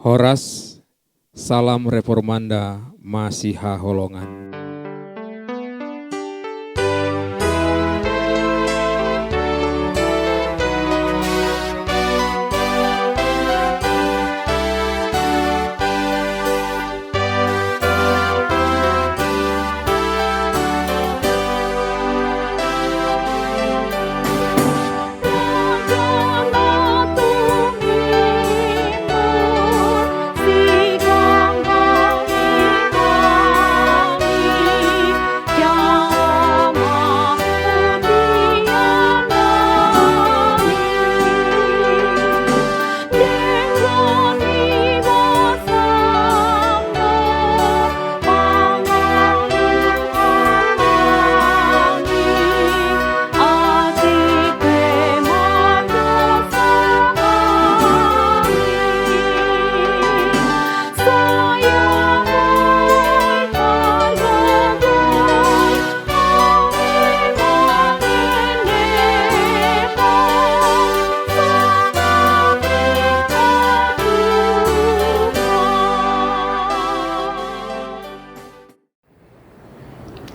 Horas, salam reformanda Masiha Holongan.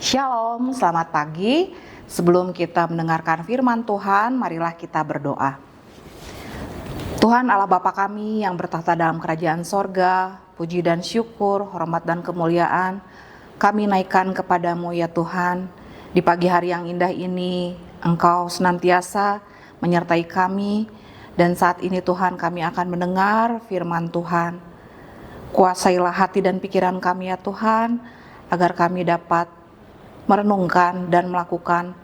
Shalom, selamat pagi. Sebelum kita mendengarkan firman Tuhan, marilah kita berdoa. Tuhan Allah Bapa kami yang bertahta dalam kerajaan sorga, puji dan syukur, hormat dan kemuliaan kami naikkan kepadamu ya Tuhan. Di pagi hari yang indah ini, Engkau senantiasa menyertai kami, dan saat ini Tuhan kami akan mendengar firman Tuhan. Kuasailah hati dan pikiran kami ya Tuhan, agar kami dapat merenungkan dan melakukan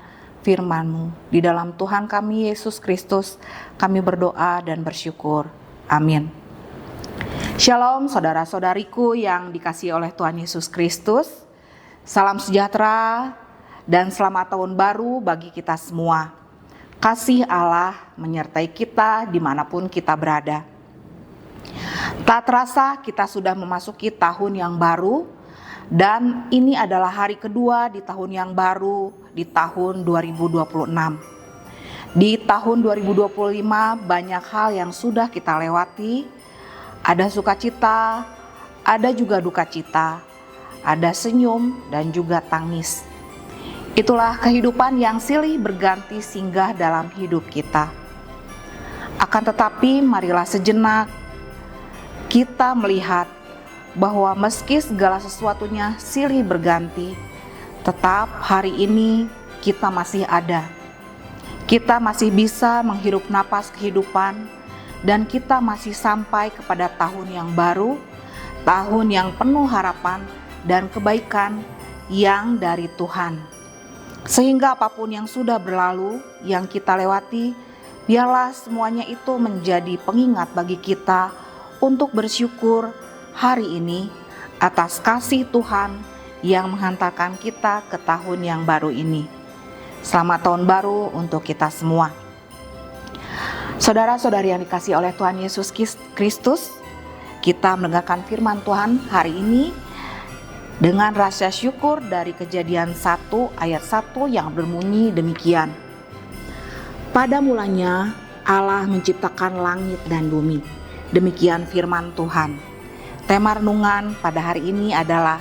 firman-Mu. Di dalam Tuhan kami Yesus Kristus kami berdoa dan bersyukur. Amin. Shalom saudara-saudariku yang dikasihi oleh Tuhan Yesus Kristus. Salam sejahtera dan selamat tahun baru bagi kita semua. Kasih Allah menyertai kita dimanapun kita berada. Tak terasa kita sudah memasuki tahun yang baru, dan ini adalah hari kedua di tahun yang baru, di tahun 2026. Di tahun 2025 banyak hal yang sudah kita lewati. Ada sukacita, ada juga duka cita, ada senyum dan juga tangis. Itulah kehidupan yang silih berganti singgah dalam hidup kita. Akan tetapi marilah sejenak kita melihat bahwa meski segala sesuatunya silih berganti, tetap hari ini kita masih ada. Kita masih bisa menghirup napas kehidupan, dan kita masih sampai kepada tahun yang baru, tahun yang penuh harapan dan kebaikan yang dari Tuhan. Sehingga apapun yang sudah berlalu, yang kita lewati, biarlah semuanya itu menjadi pengingat bagi kita untuk bersyukur hari ini atas kasih Tuhan yang menghantarkan kita ke tahun yang baru ini. Selamat tahun baru untuk kita semua. Saudara-saudari yang dikasihi oleh Tuhan Yesus Kristus, kita mendengarkan firman Tuhan hari ini dengan rasa syukur dari Kejadian 1 ayat 1 yang berbunyi demikian. Pada mulanya Allah menciptakan langit dan bumi. Demikian firman Tuhan. Tema renungan pada hari ini adalah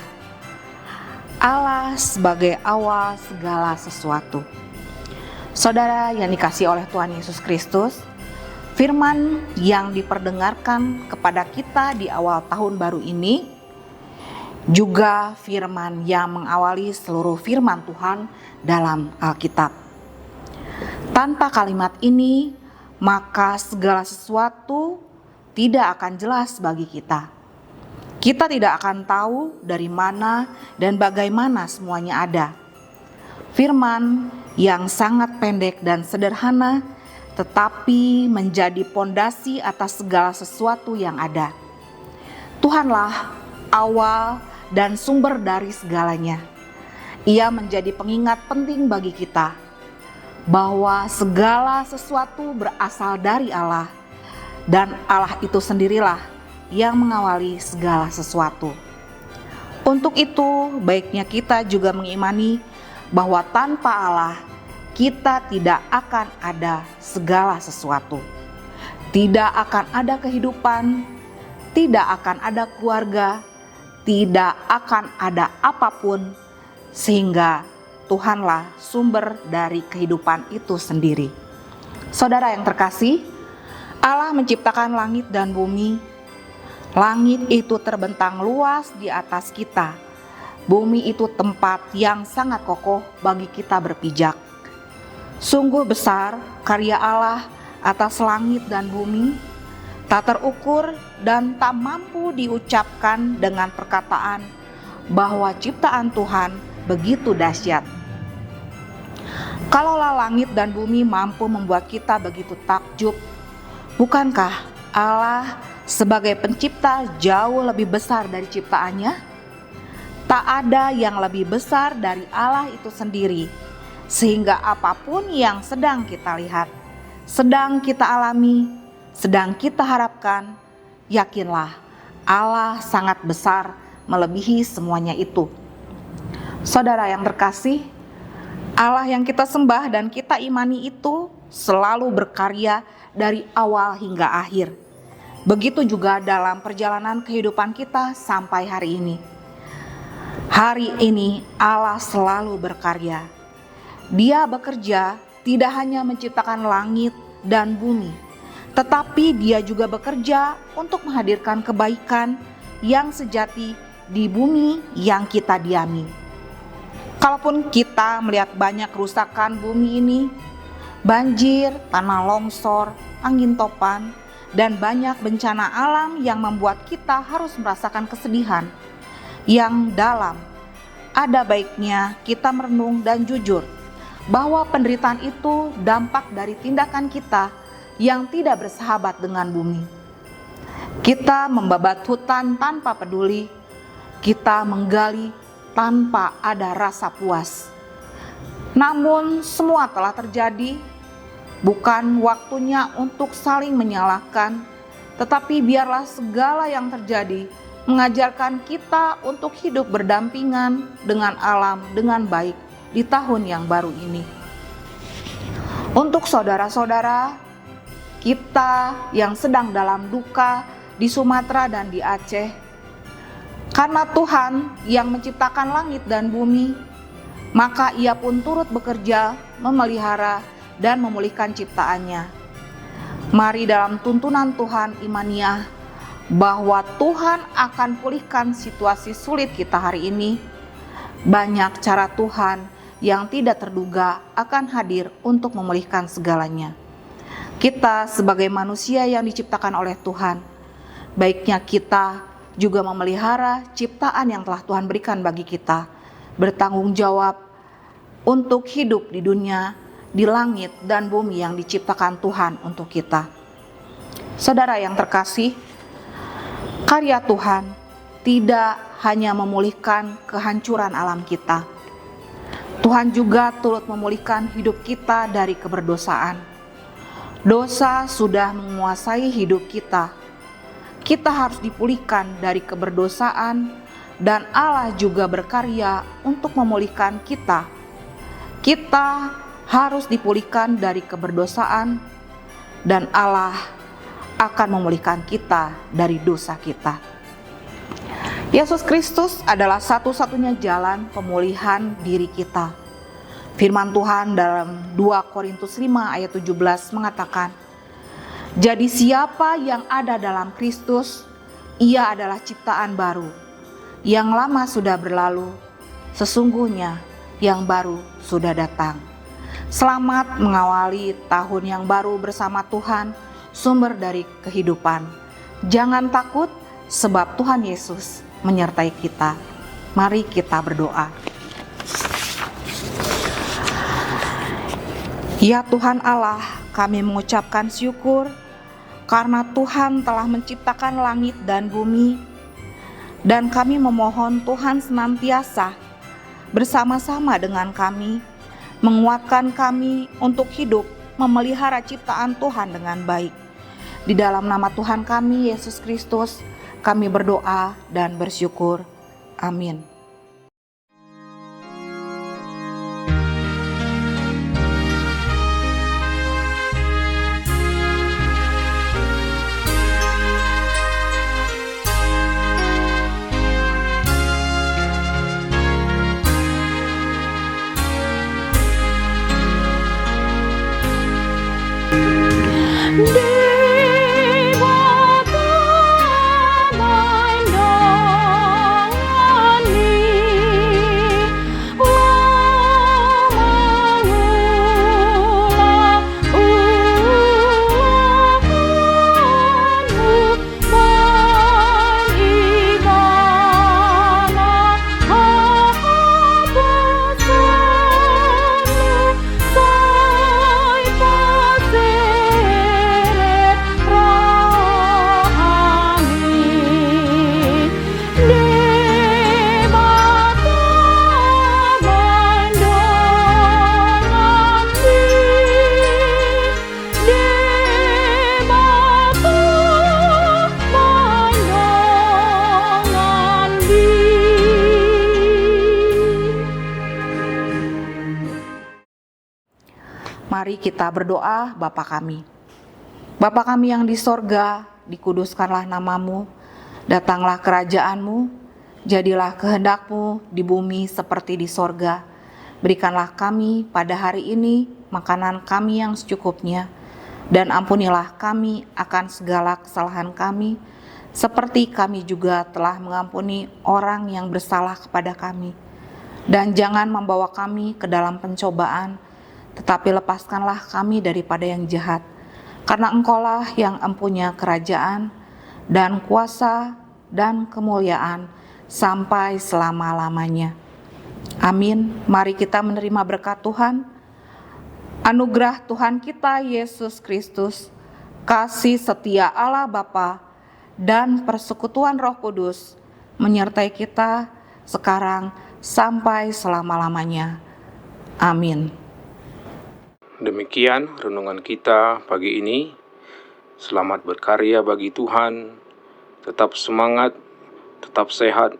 Allah sebagai awal segala sesuatu. Saudara yang dikasihi oleh Tuhan Yesus Kristus, firman yang diperdengarkan kepada kita di awal tahun baru ini juga firman yang mengawali seluruh firman Tuhan dalam Alkitab. Tanpa kalimat ini, maka segala sesuatu tidak akan jelas bagi kita. Kita tidak akan tahu dari mana dan bagaimana semuanya ada. Firman yang sangat pendek dan sederhana, tetapi menjadi pondasi atas segala sesuatu yang ada. Tuhanlah awal dan sumber dari segalanya. Ia menjadi pengingat penting bagi kita bahwa segala sesuatu berasal dari Allah, dan Allah itu sendirilah yang mengawali segala sesuatu. Untuk itu, baiknya kita juga mengimani bahwa tanpa Allah kita tidak akan ada segala sesuatu. Tidak akan ada kehidupan, tidak akan ada keluarga, tidak akan ada apapun, sehingga Tuhanlah sumber dari kehidupan itu sendiri. Saudara yang terkasih, Allah menciptakan langit dan bumi. Langit itu terbentang luas di atas kita. Bumi itu tempat yang sangat kokoh bagi kita berpijak. Sungguh besar karya Allah atas langit dan bumi, tak terukur dan tak mampu diucapkan dengan perkataan bahwa ciptaan Tuhan begitu dahsyat. Kalaulah langit dan bumi mampu membuat kita begitu takjub, bukankah Allah sebagai pencipta jauh lebih besar dari ciptaannya? Tak ada yang lebih besar dari Allah itu sendiri, sehingga apapun yang sedang kita lihat, sedang kita alami, sedang kita harapkan, yakinlah Allah sangat besar melebihi semuanya itu. Saudara yang terkasih, Allah yang kita sembah dan kita imani itu selalu berkarya dari awal hingga akhir. Begitu juga dalam perjalanan kehidupan kita sampai hari ini. Hari ini Allah selalu berkarya. Dia bekerja tidak hanya menciptakan langit dan bumi, tetapi Dia juga bekerja untuk menghadirkan kebaikan yang sejati di bumi yang kita diami. Kalaupun kita melihat banyak kerusakan bumi ini, banjir, tanah longsor, angin topan, dan banyak bencana alam yang membuat kita harus merasakan kesedihan yang dalam, ada baiknya kita merenung dan jujur bahwa penderitaan itu dampak dari tindakan kita yang tidak bersahabat dengan bumi. Kita membabat hutan tanpa peduli, kita menggali tanpa ada rasa puas. Namun semua telah terjadi, bukan waktunya untuk saling menyalahkan, tetapi biarlah segala yang terjadi mengajarkan kita untuk hidup berdampingan dengan alam dengan baik di tahun yang baru ini. Untuk saudara-saudara kita yang sedang dalam duka di Sumatera dan di Aceh, karena Tuhan yang menciptakan langit dan bumi, maka Ia pun turut bekerja memelihara dan memulihkan ciptaannya. Mari dalam tuntunan Tuhan imaniah bahwa Tuhan akan pulihkan situasi sulit kita hari ini. Banyak cara Tuhan yang tidak terduga akan hadir untuk memulihkan segalanya. Kita sebagai manusia yang diciptakan oleh Tuhan, baiknya kita juga memelihara ciptaan yang telah Tuhan berikan bagi kita, bertanggung jawab untuk hidup di dunia, di langit dan bumi yang diciptakan Tuhan untuk kita. Saudara yang terkasih, karya Tuhan tidak hanya memulihkan kehancuran alam kita, Tuhan juga turut memulihkan hidup kita dari keberdosaan. Dosa sudah menguasai hidup kita. Kita harus dipulihkan dari keberdosaan, dan Allah juga berkarya untuk memulihkan kita. Kita harus dipulihkan dari keberdosaan, dan Allah akan memulihkan kita dari dosa kita. Yesus Kristus adalah satu-satunya jalan pemulihan diri kita. Firman Tuhan dalam 2 Korintus 5 ayat 17 mengatakan, "Jadi siapa yang ada dalam Kristus, ia adalah ciptaan baru. Yang lama sudah berlalu, sesungguhnya yang baru sudah datang." Selamat mengawali tahun yang baru bersama Tuhan, sumber dari kehidupan. Jangan takut, sebab Tuhan Yesus menyertai kita. Mari kita berdoa. Ya Tuhan Allah, kami mengucapkan syukur karena Tuhan telah menciptakan langit dan bumi, dan kami memohon Tuhan senantiasa bersama-sama dengan kami, menguatkan kami untuk hidup memelihara ciptaan Tuhan dengan baik. Di dalam nama Tuhan kami, Yesus Kristus, kami berdoa dan bersyukur. Amin. Mari kita berdoa. Bapa kami. Bapa kami yang di sorga, dikuduskanlah namamu, datanglah kerajaanmu, jadilah kehendakmu di bumi seperti di sorga. Berikanlah kami pada hari ini makanan kami yang secukupnya, dan ampunilah kami akan segala kesalahan kami, seperti kami juga telah mengampuni orang yang bersalah kepada kami. Dan jangan membawa kami ke dalam pencobaan, tetapi lepaskanlah kami daripada yang jahat. Karena Engkaulah yang empunya kerajaan dan kuasa dan kemuliaan sampai selama-lamanya. Amin. Mari kita menerima berkat Tuhan. Anugerah Tuhan kita Yesus Kristus, kasih setia Allah Bapa, dan persekutuan Roh Kudus menyertai kita sekarang sampai selama-lamanya. Amin. Demikian renungan kita pagi ini. Selamat berkarya bagi Tuhan. Tetap semangat, tetap sehat.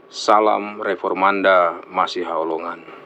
Salam Reformanda Masiha Holongan.